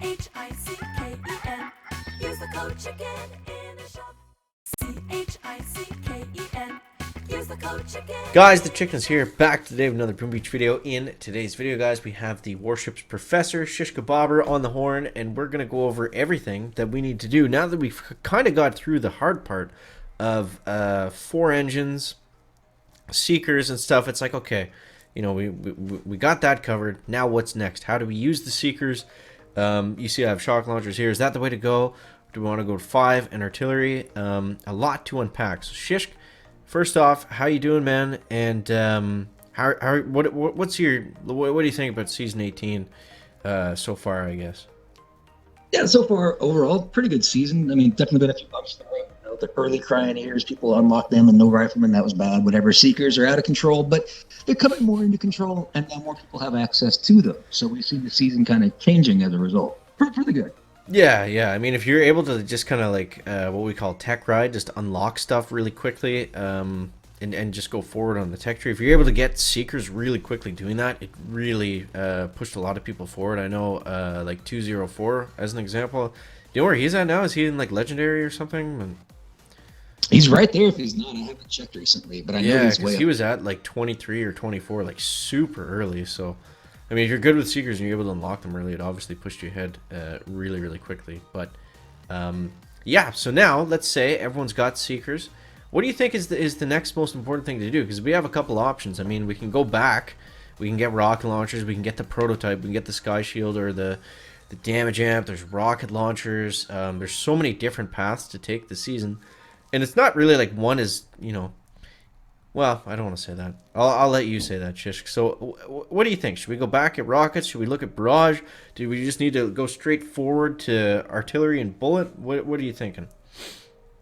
CHICKEN. Use the code CHICKEN in the shop. CHICKEN. Use the code CHICKEN. Guys, the Chicken's here, back today with another Boom Beach video. In today's video, guys, we have the Warships Professor, Shishka Bobber, on the horn, and we're going to go over everything that we need to do now that we've kind of got through the hard part of 4 engines, seekers, and stuff. It's like, okay, you know, we got that covered. Now what's next? How do we use the seekers? You see I have shock launchers here. Is that the way to go? Do we want to go to 5 and artillery? A lot to unpack. So, Shishk, first off, how you doing, man? And what do you think about season 18 so far? I guess. Yeah, so far overall, pretty good season. I mean, definitely been a few bumps in the road. You know, the early Cryoneers, people unlocked them and no riflemen, that was bad. Whatever, seekers are out of control, but they're coming more into control, and now more people have access to them. So we see the season kind of changing as a result. Pretty good. Yeah. I mean, if you're able to just kind of like what we call tech ride, just unlock stuff really quickly, and just go forward on the tech tree. If you're able to get seekers really quickly doing that, it really pushed a lot of people forward. I know, like 204 as an example. Do you know where he's at now? Is he in like legendary or something? And he's right there. If he's not, I haven't checked recently, but I know he's way up. He was at like 23 or 24, like super early. So, I mean, if you're good with seekers and you're able to unlock them early, it obviously pushed you ahead really quickly. But yeah, so now let's say everyone's got seekers. What do you think is the next most important thing to do? Because we have a couple options. I mean, we can go back, we can get rocket launchers, we can get the prototype, we can get the sky shield or the damage amp. There's rocket launchers. There's so many different paths to take the season, and it's not really like one is, you know. Well, I don't want to say that. I'll let you say that, Shishk. So, what do you think? Should we go back at rockets? Should we look at barrage? Do we just need to go straight forward to artillery and bullet? What are you thinking?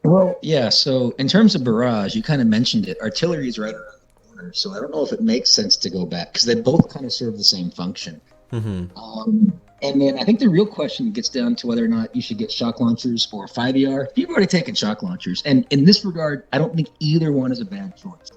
Well, yeah, so in terms of barrage, you kind of mentioned it. Artillery is right around the corner, so I don't know if it makes sense to go back because they both kind of serve the same function. And then I think the real question gets down to whether or not you should get shock launchers or 5ER. You've already taken shock launchers, and in this regard, I don't think either one is a bad choice.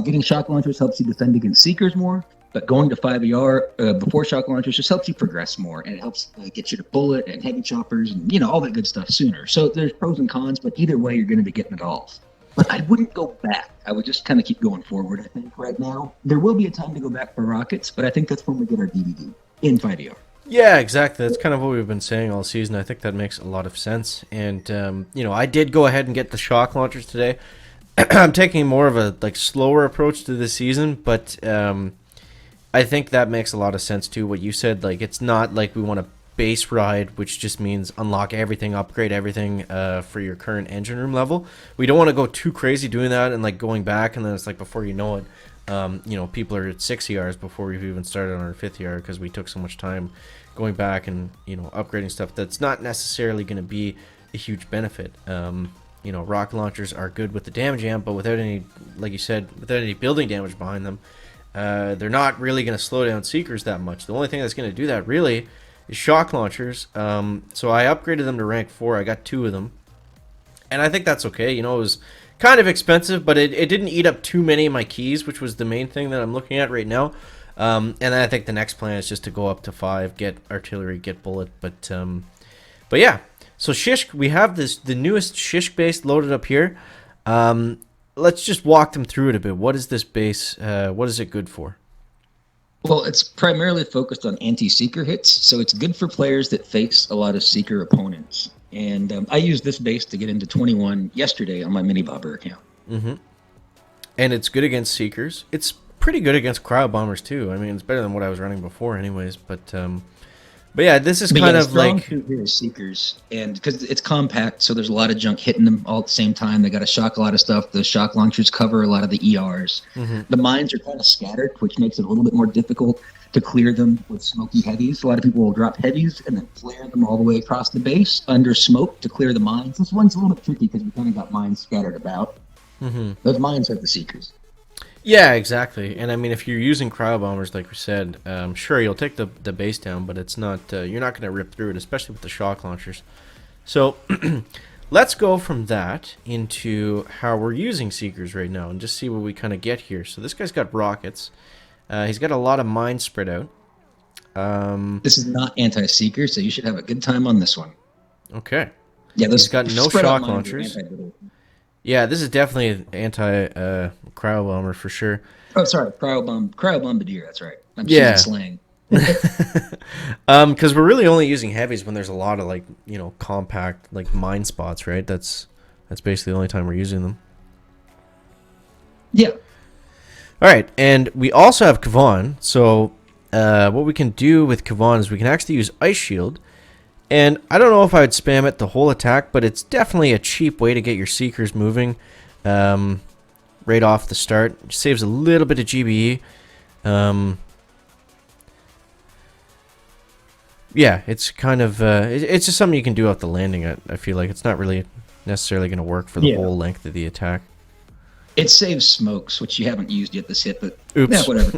Getting shock launchers helps you defend against seekers more, but going to 5ER before shock launchers just helps you progress more, and it helps get you to bullet and heavy choppers and, you know, all that good stuff sooner. So there's pros and cons, but either way, you're going to be getting it all. But I wouldn't go back. I would just kind of keep going forward, I think, right now. There will be a time to go back for rockets, but I think that's when we get our DVD in 5ER. Yeah, exactly. That's kind of what we've been saying all season. I think that makes a lot of sense. And, you know, I did go ahead and get the shock launchers today. I'm taking more of a like slower approach to this season, but I think that makes a lot of sense too. What you said, like it's not like we want to base ride, which just means unlock everything, upgrade everything for your current engine room level. We don't want to go too crazy doing that and like going back, and then it's like before you know it, you know, people are at 6 ERs before we've even started on our 5th ER because we took so much time going back and, you know, upgrading stuff that's not necessarily going to be a huge benefit. You know, rocket launchers are good with the damage amp, but without any, like you said, without any building damage behind them, they're not really going to slow down seekers that much. The only thing that's going to do that really is shock launchers. So I upgraded them to rank 4. I got 2 of them, and I think that's okay. You know, it was kind of expensive, but it didn't eat up too many of my keys, which was the main thing that I'm looking at right now. And then I think the next plan is just to go up to 5, get artillery, get bullet, but yeah. So Shishk, we have the newest Shishk base loaded up here. Let's just walk them through it a bit. What is this base? What is it good for? Well, it's primarily focused on anti-seeker hits, so it's good for players that face a lot of seeker opponents. And I used this base to get into 21 yesterday on my mini bobber account. And it's good against seekers. It's pretty good against cryo bombers too. I mean, it's better than what I was running before, anyways. But yeah, this is kind of like seekers, and because it's compact, so there's a lot of junk hitting them all at the same time. They got to shock a lot of stuff. The shock launchers cover a lot of the ERs. The mines are kind of scattered, which makes it a little bit more difficult to clear them with smoky heavies. A lot of people will drop heavies and then flare them all the way across the base under smoke to clear the mines. This one's a little bit tricky because we kind of got mines scattered about. Those mines are the seekers. Yeah, exactly. And I mean, if you're using cryo bombers, like we said, sure, you'll take the base down, but it's not you're not going to rip through it, especially with the shock launchers. So let's go from that into how we're using seekers right now and just see what we kind of get here. So this guy's got rockets. He's got a lot of mines spread out. This is not anti-seeker, so you should have a good time on this one. Okay. Yeah, He's got no spread out shock mine are launchers. anti-Biddle. Yeah, this is definitely an anti-cryo bomber for sure. Oh, sorry, cryo bombardier. That's right. I'm Yeah. using slang. Because we're really only using heavies when there's a lot of like compact like mine spots, right? That's basically the only time we're using them. Yeah. All right, and we also have Kavan. So what we can do with Kavan is we can actually use Ice Shield. And I don't know if I would spam it the whole attack, but it's definitely a cheap way to get your Seekers moving right off the start. It saves a little bit of GBE. Yeah, it's kind of it's just something you can do off the landing. I feel like it's not really necessarily going to work for the whole length of the attack. It saves smokes, which you haven't used yet this hit, but Oops. yeah, whatever.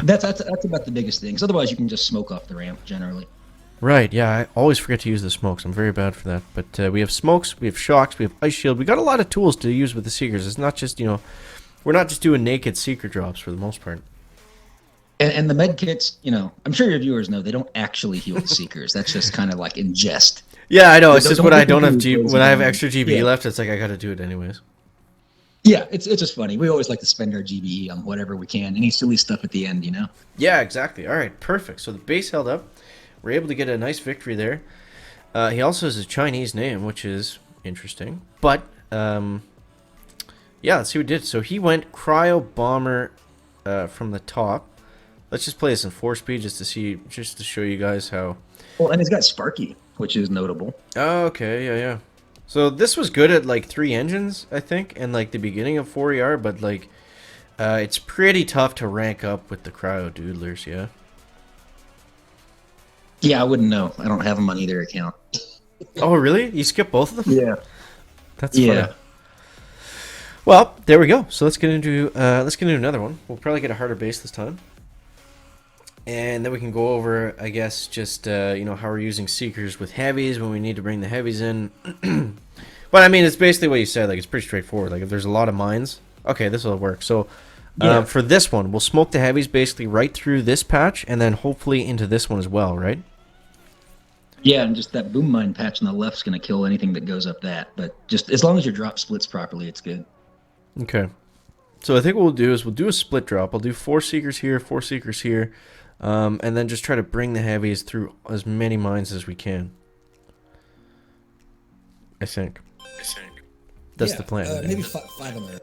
That's about the biggest thing. 'Cause otherwise, you can just smoke off the ramp generally. Right, yeah, I always forget to use the smokes. I'm very bad for that. But we have smokes, we have shocks, we have ice shield. We got a lot of tools to use with the Seekers. It's not just, we're not just doing naked Seeker drops for the most part. And the med kits, I'm sure your viewers know they don't actually heal the Seekers. That's just kind of like in jest. Yeah, I know. It's just Don't when I think don't have people use when I have them. extra GB Yeah. left, it's like I got to do it anyways. Yeah, it's just funny. We always like to spend our GBE on whatever we can. Any silly stuff at the end, Yeah, exactly. All right, perfect. So the base held up. We're able to get a nice victory there. He also has a Chinese name, which is interesting. But yeah, let's see what he did. So he went Cryo Bomber from the top. Let's just play this in 4-speed just to show you guys how. Well, and it's got Sparky, which is notable. Oh, okay, yeah. So this was good at like 3 engines, I think, and like the beginning of 4ER, but like it's pretty tough to rank up with the Cryo Doodlers, yeah. Yeah, I wouldn't know. I don't have them on either account. Oh, really? You skip both of them? Yeah. That's Yeah. funny. Well, there we go. So let's get into another one. We'll probably get a harder base this time. And then we can go over, I guess, just how we're using Seekers with heavies when we need to bring the heavies in. But I mean, it's basically what you said. Like, it's pretty straightforward. Like, if there's a lot of mines, okay, this will work. So for this one, we'll smoke the heavies basically right through this patch, and then hopefully into this one as well, right? Yeah, and just that boom mine patch on the left's going to kill anything that goes up that. But just as long as your drop splits properly, it's good. Okay. So I think what we'll do is we'll do a split drop. I'll do 4 Seekers here, 4 Seekers here, and then just try to bring the heavies through as many mines as we can. I think. That's the plan. Maybe 5 on the right.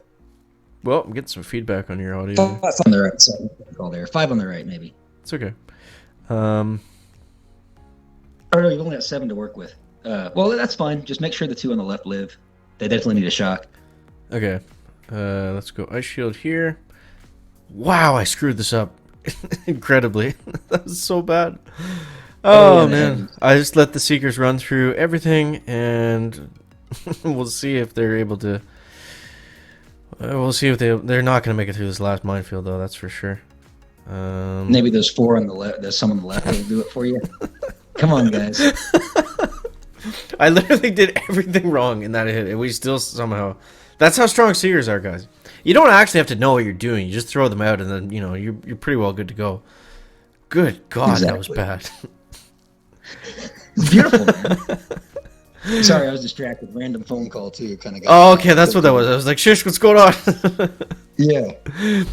Well, I'm getting some feedback on your audio. 5 on the right. Sorry, call there. 5 on the right, maybe. It's okay. Or no, you've only got 7 to work with. Well, that's fine. Just make sure the 2 on the left live. They definitely need a shock. Okay. Let's go Ice Shield here. Wow, I screwed this up incredibly. That was so bad. Oh, yeah, man. I just let the Seekers run through everything, and we'll see if they're able to... we'll see if they're not going to make it through this last minefield, though, that's for sure. Maybe those 4 on the left, there's some on the left that'll do it for you. Come on, guys. I literally did everything wrong in that hit, and we still somehow... That's how strong Seekers are, guys. You don't actually have to know what you're doing. You just throw them out, and then, you're pretty well good to go. Good God, That was bad. It's beautiful, man. Sorry, I was distracted. Random phone call, too. Kind of. Oh, okay, that's what that was. I was like, shish, what's going on? Yeah.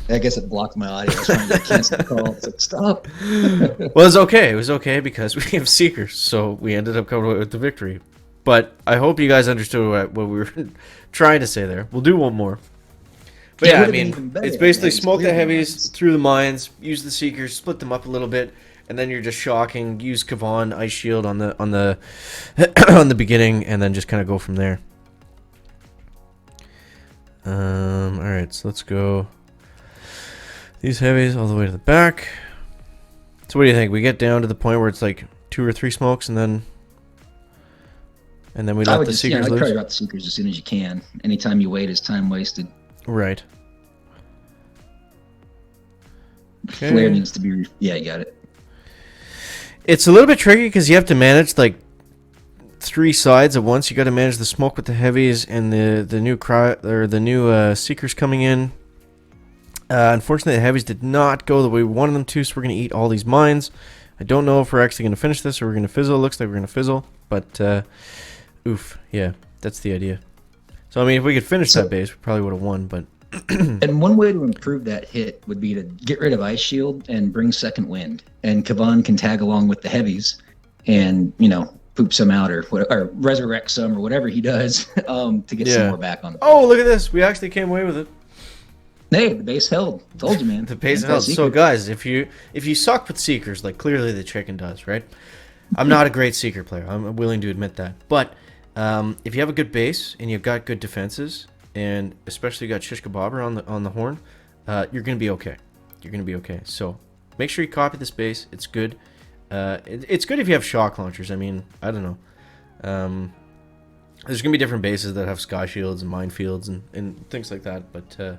I guess it blocked my audio. I was trying to cancel the call. It's like, stop. Well, it's okay. It was okay because we have Seekers, so we ended up coming away with the victory. But I hope you guys understood what we were trying to say there. We'll do one more. But yeah, I mean, it's basically smoke the heavies through the mines, use the Seekers, split them up a little bit, and then you're just shocking. Use Kavan Ice Shield on the on the beginning, and then just kind of go from there. All right, so let's go these heavies all the way to the back. So what do you think? We get down to the point where it's like 2 or 3 smokes, and then we let the Seekers I'd loose? try to drop the Seekers as soon as you can. Anytime you wait is time wasted. Right. Okay. Flare needs to be... Yeah, you got it. It's a little bit tricky because you have to manage like 3 sides at once. You got to manage the smoke with the heavies and the new Seekers coming in. Unfortunately, the heavies did not go the way we wanted them to, so we're going to eat all these mines. I don't know if we're actually going to finish this or we're going to fizzle. Looks like we're going to fizzle, but oof, yeah, that's the idea. So, I mean, if we could finish that base, we probably would have won, but... And one way to improve that hit would be to get rid of Ice Shield and bring Second Wind. And Kavan can tag along with the heavies and, you know, poop some out or resurrect some or whatever he does to get some more back on the Oh, look at this. We actually came away with it. Hey, the base held. Told you, man. The base held. So, guys, if you suck with Seekers, like clearly the chicken does, right? I'm not a great Seeker player. I'm willing to admit that. But if you have a good base and you've got good defenses, and especially you got Shish Kebabber on the horn, you're going to be okay. You're going to be okay. So make sure you copy this base. It's good. It's good if you have shock launchers. I mean, I don't know. There's going to be different bases that have sky shields and minefields and things like that. But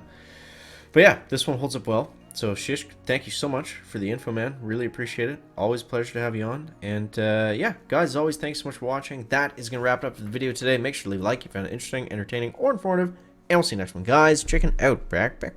yeah, this one holds up well. So Shish, thank you so much for the info, man. Really appreciate it. Always a pleasure to have you on. And yeah, guys, as always, thanks so much for watching. That is going to wrap it up for the video today. Make sure to leave a like if you found it interesting, entertaining, or informative. And we'll see you next one, guys. Chicken out. Back.